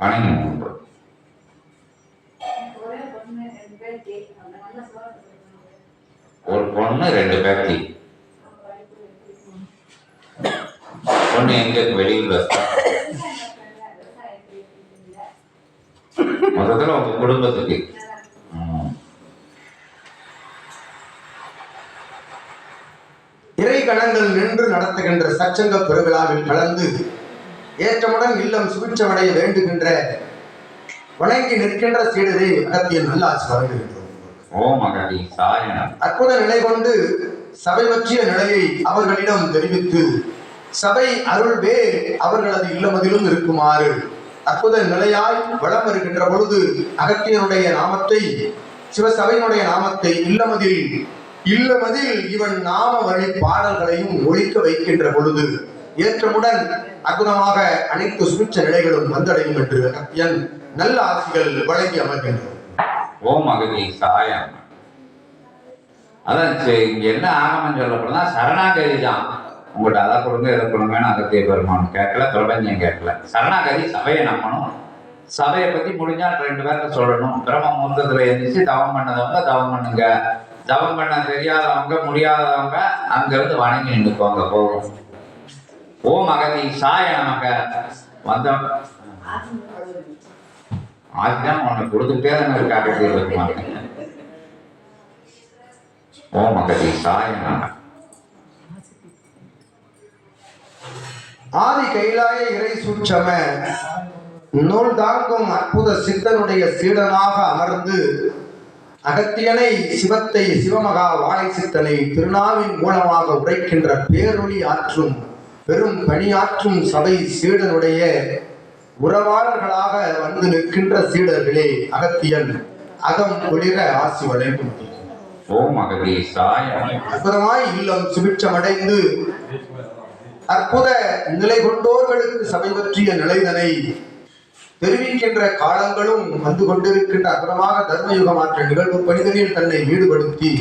வணங்கி மூன்று. ஒரு பொண்ணு 2 பேத்தி. பொண்ணு எங்க வெளியூர்ல இருக்கா? மொத்தத்துல உங்க குடும்பத்துக்கு. இறை கணங்கள் நின்று நடத்துகின்ற சச்சங்க பெருவிழாவில் கலந்து ஏற்றமுடன் இல்லம் சுபிட்சமடைய வேண்டுகின்ற வணங்கி நிற்கின்ற சீடரே அகத்தியன் நல்லாசி வருகின்றோம். ஓம் அகதி சாயனம். அற்புத நிலை கொண்டு சபை பற்றிய நிலையை அவர்களிடம் தெரிவித்து சபை அருள்வே அவர்களது இல்லமதிலும் இருக்குமாறு அற்புத நிலையாய் வளம் வருகின்ற பொழுது அகத்தியனுடைய நாமத்தை, சிவசபையினுடைய நாமத்தை இல்லமதில் இவன் நாம வழி பாடல்களையும் ஒழிக்க வைக்கின்ற பொழுது ஏற்றமுடன் அற்புதமாக அனைத்து சுபிட்ச நிலைகளும் வந்தடையும் என்று அகத்தியன் நல்ல ஆசிகள் வழங்கி அமர்கின்றோம். ஓம் அகதி சாயம். அதான் இங்க என்ன ஆகமம் சொல்லப்படுறா சரணாகதி தான். உங்கள்கிட்ட அதை கொடுங்க இதை கொடுங்கன்னு அகத்திய பெருமான் கேட்கல, பிரபஞ்சம் கேட்கல. சரணாகதி சபையை நம்பணும். சபையை பத்தி முடிஞ்சா 2 பேர்த்த சொல்லணும். பிரம்ம முகூர்த்தத்துல எழுந்திரிச்சு தவம் பண்ணதவங்க தவம் பண்ணுங்க, தவம் பண்ண தெரியாதவங்க முடியாதவங்க அங்கிருந்து வணங்கி நின்றுக்கோங்க போகும். ஓம் அகதி சாய நமக்கு வந்தவங்க ஆசிதான் உனக்கு கொடுத்துக்கிட்டே தானே இருக்கு அகத்திய பெருமான். ஓம் அகதி சாய நமக்கு. ஆதி கைலாய இறை சூட்சம நூல் தாங்கும் அற்புத சித்தனுடைய சீடனாக அமர்ந்து அகத்தியனை சிவத்தை சிவமகா வாழை சித்தனை திருநாவின் மூலமாக உரைக்கின்ற பேரொளி ஆற்றும் பெரும் பணியாற்றும் சபை சீடனுடைய உறவாளர்களாக வந்து நிற்கின்ற சீடர்களே அகத்தியன் அகம் குளிர ஆசி வழங்கும். ஓம் அகதி சாய. அற்புதமாய் இல்லம் சுபிட்சமடைந்து அற்புத நிலை கொண்டோர்களுக்கு சபை பற்றிய நிலைதனை தெரிவிக்கின்ற காலங்களும் வந்து கொண்டிருக்கின்ற அற்புதமாக தர்மயுக மாற்ற நிகழ்வு பணிதனில் தன்னை ஈடுபடுத்தி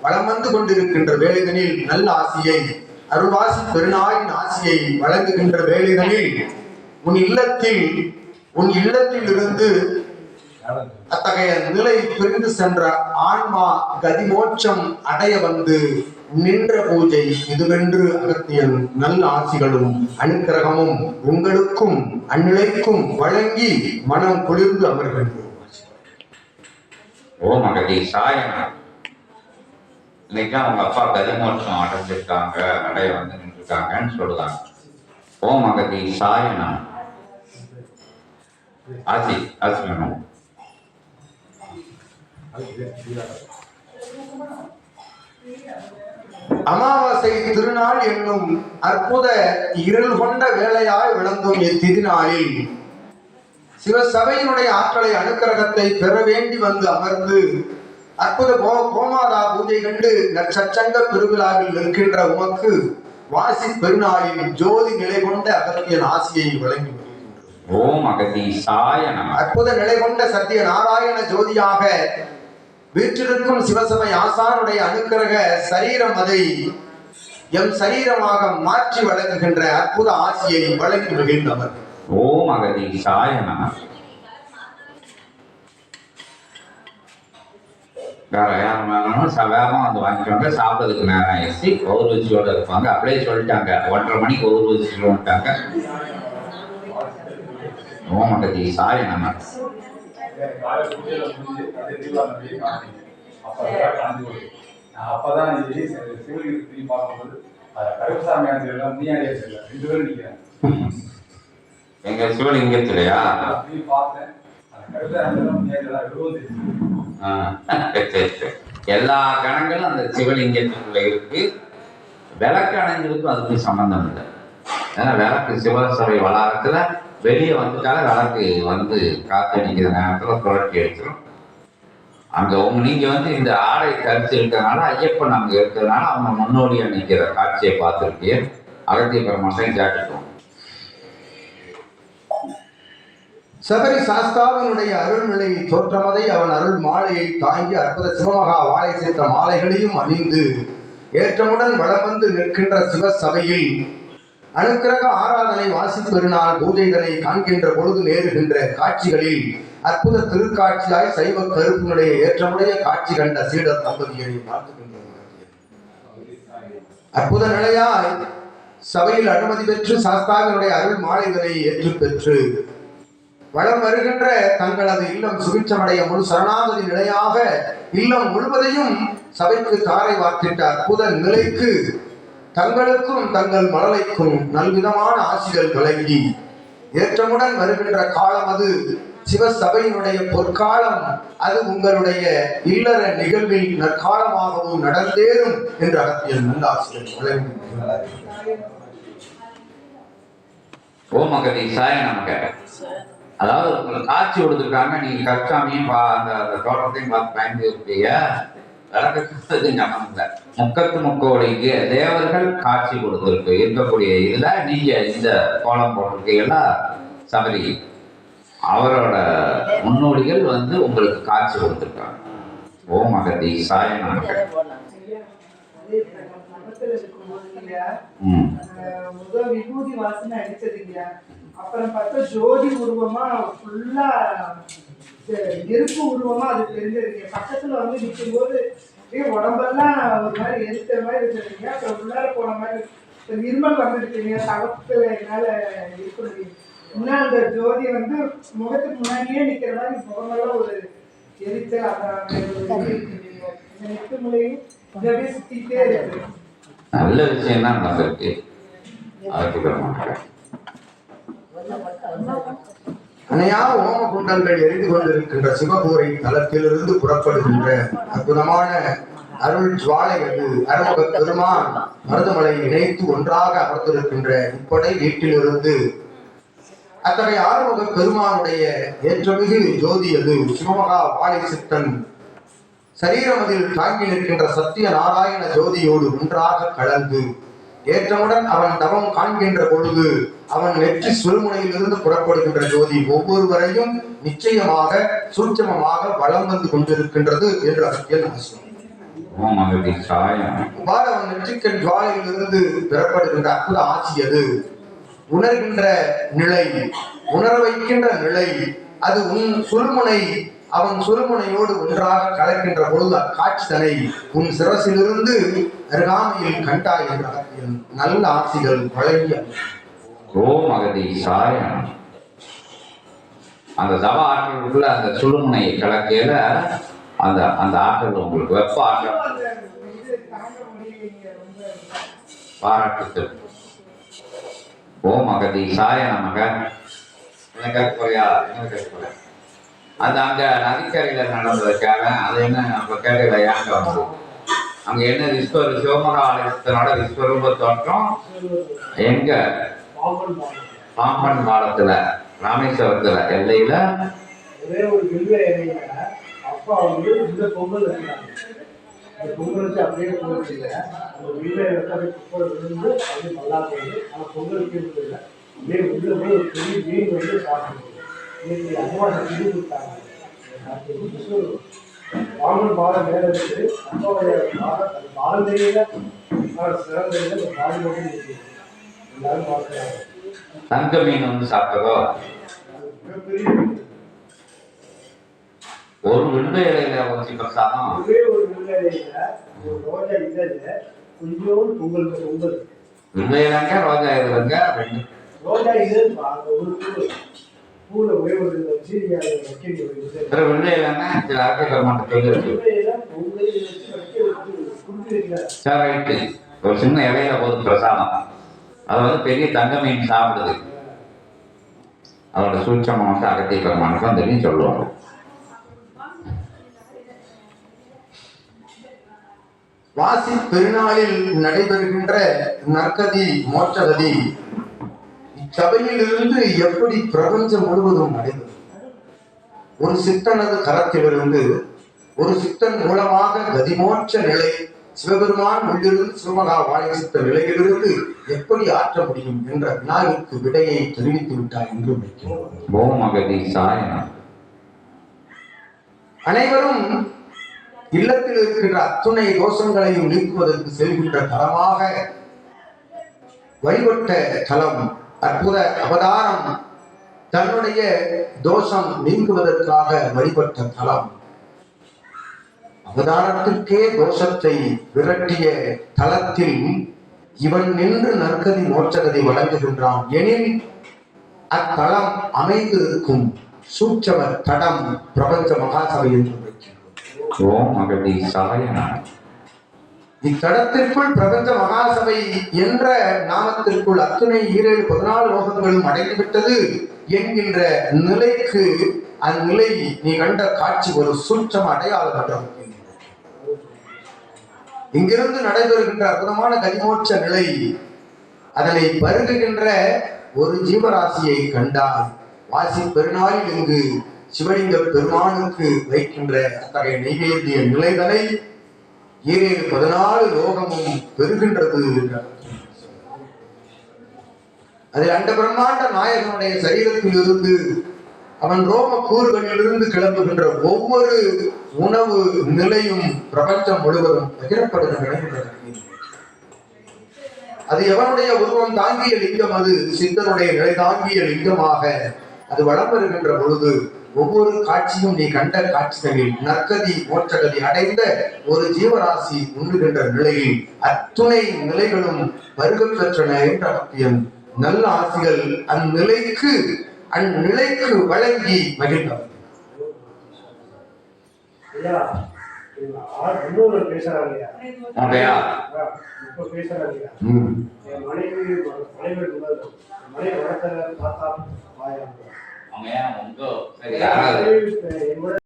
வளம் வந்து கொண்டிருக்கின்ற வேலைதனில் நல்ல ஆசியை அருள்வாசி பெருநாயின் ஆசியை வழங்குகின்ற வேலைதனில் உன் இல்லத்தில் இருந்து அத்தகைய நிலை பிரிந்து சென்ற ஆன்மா கதிமோட்சம் அடைய வந்து நின்ற பூஜை இதுவென்று அகத்தியன் நல்ல ஆசிகளும் அனுக்கிரகமும் உங்களுக்கும் அந்நிலைக்கும் வழங்கி மனம் குளிர்ந்து அமர்கின்றோம். ஓம் அகதி சாயனா. இன்னைக்கு அவங்க அப்பா கதிமோட்சம் அடைஞ்சிருக்காங்க, அடைய வந்து நின்றுருக்காங்கன்னு சொல்லுவாங்க. ஓம் அகதி சாயனா. ஆசி ஆசி வேணும். அமாவாசை திருநாள் என்னும் அற்புத இருள் கொண்ட வேளையாய் விளங்கும் இத்திருநாளில் சிவசபையினுடைய ஆற்றலை அனுக்கிரகத்தை பெற வேண்டி வந்து அமர்ந்து அற்புத கோமாதா பூஜை கண்டு நற்சச்சங்க பெருவிழாவில் நிற்கின்ற உமக்கு வாசி பெருநாளில் ஜோதி நிலை கொண்ட அகத்தியன் ஆசியை வழங்கி வருகின்றோம். ஓம் அகதி சாயன. அற்புத நிலை கொண்ட சத்திய நாராயண ஜோதியாக வீற்றிருக்கும் சிவசபை ஆசானுடைய அனுக்கிரக சரீரம் அதை எம் சரீரமாக மாற்றி வழங்குகின்ற அற்புத ஆசியை வழங்கி வருகின்றவர். ஓம் அகதி சாயன. வேற யாரும் வேணும்னா வேகமாக வந்து வாங்கிக்குவாங்க. சாப்பிட்றதுக்கு நேரம் ஆயிடுச்சு. கௌரவச்சியோட இருப்பாங்க. அப்படியே சொல்லிட்டாங்க 1:30 மணிக்கு கௌரவச்சியோட வந்துட்டாங்க. ஓம் அகதி சாயன. அப்பதான் சிவலிங்கத்தை பார்க்கும்போது கருப்பசாமி எங்க சிவலிங்கத்திலையா பார்த்தேன். எல்லா கணங்களும் அந்த சிவலிங்கத்துக்குள்ள இருக்கு. விளக்கு அணைஞ்சதுக்கும் அதுக்கு சம்பந்தம் இல்லை. ஏன்னா விளக்கு சிவசபை வளாகத்துல வெளியே வந்துட்டாலும் விளக்கு வந்து காத்தடிக்கிற நேரத்துல புரட்டி எடுத்துரும். அங்க நீங்க வந்து இந்த ஆடை கருத்து இருக்கிறதுனால ஐயப்பன் அங்க இருக்கிறதுனால அவங்க முன்னோடியா நிற்கிற காட்சியை பார்த்துருக்கேன். அகத்திய பெருமானை கேட்டுக்கோம். சபரி சாஸ்தாவினுடைய அருள்நிலை தோற்றமதை அவன் அருள் மாலையை தாங்கி அற்புத சிவமகா வாழை சேர்த்த மாலைகளையும் அணிந்து ஏற்றமுடன் வளம் வந்து நிற்கின்ற சிவசபையில் அனுக்கிரக ஆராதனை வாசிப் பெருநாள் பூஜைகளை காண்கின்ற பொழுது நேருகின்ற காட்சிகளில் அற்புத திருக்காட்சியாய் சைவ கருப்பினுடைய ஏற்றமுடைய காட்சி கண்ட சீடர் தம்பதியை பார்த்துக்கின்றோம். அற்புத நிலையாய் சபையில் அனுமதி பெற்று சாஸ்தாவினுடைய அருள் மாலைகளை ஏற்று பெற்று வளம் வருகின்ற தங்களது இல்லம் சுபிட்சமடைய முழு சரணாகதி நிலையாக இல்லம் முழுவதையும் சபைக்கு தாரை வார்த்திட்ட அற்புத நிலைக்கு தங்களுக்கும் தங்கள் மலரைக்கும் நல்விதமான ஆசிகள் வழங்கி ஏற்றமுடன் வருகின்ற காலம் அது சிவசபையினுடைய பொற்காலம், அது உங்களுடைய இல்லற நிகழ்வில் நற்காலமாகவும் நடந்தேறும் என்று அகத்தியல் நல்ல ஆசிரியர் வழங்குகிறார். ஓம் அகதி சாய நமக. அதாவது உங்களுக்கு காட்சி கொடுத்துருக்காங்க, நீங்க கற்சாமியும் அந்த தோட்டத்தையும் பார்த்து பயந்து இருப்பீங்க. விளக்கத்துக்கு ஞாபகம் இல்லை. முக்கத்து முக்கோடிக்கு தேவர்கள் காட்சி கொடுத்துருக்கு இருக்கக்கூடிய இதுல நீங்க இந்த கோலம் போட்டிருக்கீங்கன்னா சபரி அவரோட முன்னோடிகள் உங்களுக்கு காட்சி கொடுத்துருக்காங்க. ஓம் அகதி சாய நமக. முதல் விபூதி வாசனை அடிச்சதுங்க. அப்புறம் பார்த்தா ஜோதி உருவமா ஃபுல்லா நெருப்பு உருவமா அது தெரிஞ்சதுங்க. பக்கத்துல நிற்கும் போது உடம்பெல்லாம் ஒரு மாதிரி எரித்த மாதிரி இருந்ததுங்க. அப்புறம் உள்ளார போன மாதிரி இருமல் வந்துருக்குங்க. தகத்துல என்னால இருக்க முடியும். இன்னும் அந்த ஜோதி முகத்துக்கு முன்னாடியே நிக்கிற மாதிரி முகமெல்லாம் ஒரு எரிச்சல் அந்த நெட்டு முறையும் அப்படியே சுத்திட்டே இருக்கு. நல்ல விஷயம் தான் நடந்திருக்கு. அணையா ஓம குண்டங்கள் எரிந்து கொண்டிருக்கின்ற சிவபூரை தலத்திலிருந்து புறப்படுகின்ற அற்புதமான அருள் ஜுவாலை அது அருமுக பெருமான் மருதமலை இணைத்து ஒன்றாக அமர்ந்திருக்கின்ற இப்படை வீட்டிலிருந்து அத்தகைய ஆறுமுக பெருமானுடைய ஏற்றமிகு ஜோதி அது சிவமகா வாழை சித்தன் சரீரமதில் தாங்கி நிற்கின்ற சத்திய நாராயண ஜோதியோடு ஒன்றாக கலந்து ஏற்றமுடன் அவன் தவம் காண்கின்ற பொழுது அவன் நெற்றி சுழுமுனையிலிருந்து புறப்படுகின்ற ஜோதி ஒவ்வொருவரையும் நிச்சயமாக சூட்சமமாக வளம் வந்து கொண்டிருக்கின்றது என்று அகத்தியல் இவ்வாறு அவன் நெற்றிக்கண் ஜுவாலையிலிருந்து பெறப்படுகின்ற அற்புத ஆட்சி அது உணர்கின்ற நிலை, உணர வைக்கின்ற நிலை, அது உன் சுழுமுனை அவன் சுழுமுனையோடு ஒன்றாக கலக்கின்ற பொழுது அக்காட்சிதனை உன் சிரசிலிருந்து அருகாமையில் கண்டாய் என்ற நல்ல ஆட்சிகள் வழங்கிய ஓம் அகதி சாய. அந்த தவ ஆற்றலுக்குள்ள அந்த சுழுமுனை கலக்கையில அந்த அந்த ஆற்றல் உங்களுக்கு வெப்ப ஆற்றல் பாராட்டுக்கள். ஓம் அகதி சாய நமக. அது அங்க நதிக்கரையில நடந்ததுக்காக அது என்ன நம்ம கேட்கல ஏங்க வந்து அங்க என்ன சிவமகா ஆலயத்தினோட விஸ்வரூப தோற்றம் எங்க பாம்பன் பாலத்துல ராமேஸ்வரத்துல எல்லையில ஒரே ஒரு வில்வ இலையில அப்பா இந்த பொங்கல் வச்சுட்டாங்க. இந்த பொங்கல் வச்சு அப்படியே போச்சு. அந்த வில்வ இலை குப்பை விழுந்து அப்படியே நல்லா போகுது. ஆனால் பொங்கல் தீர்ந்து இல்லை. அப்படியே உள்ள போய் ஒரு பெரிய மீன் சாப்பிடுது. இன்னைக்கு அம்மாவை செஞ்சு கொடுத்தாங்க. பாம்பன் பாலம் மேலே இருக்கு. அம்மாவுடைய பாலம் தெரியல, சிறந்த இந்த பாலம் மட்டும் இருக்கு. எல்லாரும் பார்க்குறாங்க. தங்க மீன் சாப்பிட்டதோ ஒரு வில்வ இலையில வச்சு பிரசாதம் ஒரே ஒரு வில்வ இலையில ஒரு ரோஜா இதழ்ல கொஞ்சோண்டு பொங்கல் பொங்கல் வில்வ இலைங்க ரோஜா இதுலங்க ரெண்டு ரோஜா இதழ் அந்த ஒரு பூல ஒரே ஒரு வச்சு வைக்க வில்வ இலைன்னா சில ஆட்கள் மாட்டேன் சார் ரைட்டு. ஒரு சின்ன இலையில போது பிரசாதம் அது பெரிய தங்க மீன் சாப்பிடுது. அதோட சூட்சமாக அகத்திய பெருமானுக்கும் தெரியும் சொல்லுவாங்க. வாசி பெருநாளில் நடைபெறுகின்ற நற்கதி மோட்சகதி இச்சபையிலிருந்து எப்படி பிரபஞ்சம் முழுவதும் நடைபெறும்? ஒரு சித்தனது கரத்திலிருந்து ஒரு சித்தன் மூலமாக கதிமோட்ச நிலை சிவபெருமான் உள்ளிருந்து சிவமகா வாழை சித்த நிலையிலிருந்து எப்படி ஆற்ற முடியும் என்ற வினாவிற்கு விடையை தெரிவித்து விட்டார் என்று நினைக்கிறோம். அனைவரும் இல்லத்தில் இருக்கின்ற அத்துணை தோஷங்களையும் நீக்குவதற்கு செல்கின்ற தரமாக வழிபட்ட தலம், அற்புத அவதாரம், தன்னுடைய தோஷம் நீங்குவதற்காக வழிபட்ட தலம், அவதாரத்திற்கே தோஷத்தை விரட்டிய தலத்தில் இவன் நின்று நற்கதி மோட்சகதி வழங்குகின்றான் எனில் அத்தலம் அமைந்திருக்கும் சூட்சம தடம் பிரபஞ்ச மகாசபை என்று வைக்கின்றோம். ஓம் அகதீசாய நமः. இத்தடத்திற்குள் பிரபஞ்ச மகாசபை என்ற நாமத்திற்குள் அத்துணை 14 லோகங்களும் அடைந்துவிட்டது என்கின்ற நிலைக்கு அந்நிலை நீ கண்ட காட்சி ஒரு சூட்சம அடையாளம். இங்கிருந்து நடைபெறுகின்ற அற்புதமான கதிமோட்ச நிலை, அதனை பருகுகின்ற ஒரு ஜீவராசியை கண்டால் வாசி பெருநாளில் இங்கு சிவலிங்க பெருமானுக்கு வைக்கின்ற அத்தகைய நெய்வேத்திய நிலைகளை 14 லோகமும் பெறுகின்றது. அதில் அண்ட பிரம்மாண்ட நாயகனுடைய சரீரத்தில் இருந்து அவன் ரோம கூறுகளிலிருந்து கிளம்புகின்ற ஒவ்வொரு உணவு நிலையும் பிரபஞ்சம் முழுவதும் பகிரப்படுகின்றன. அது எவனுடைய உருவம் தாங்கிய லிங்கம், அது சித்தனுடைய நிலை தாங்கிய லிங்கமாக அது வளம் வருகின்ற பொழுது ஒவ்வொரு காட்சியும் நீ கண்ட காட்சிகளில் நற்கதி மோட்சகதி அடைந்த ஒரு ஜீவராசி உண்ணுகின்ற நிலையில் அத்துணை நிலைகளும் வருக பெற்றன என்ற அத்தியம் நல்ல ஆசிகள் அந்நிலைக்கு வழங்கி மகிழ்ந்தவர். இன்னொரு பேசுறாங்க அப்படியா? இப்ப பேசுறாங்க ம். என் மனைவி வளர்த்த தாத்தா அவங்க ஏன் உங்க சரி, யாராவது என்னோட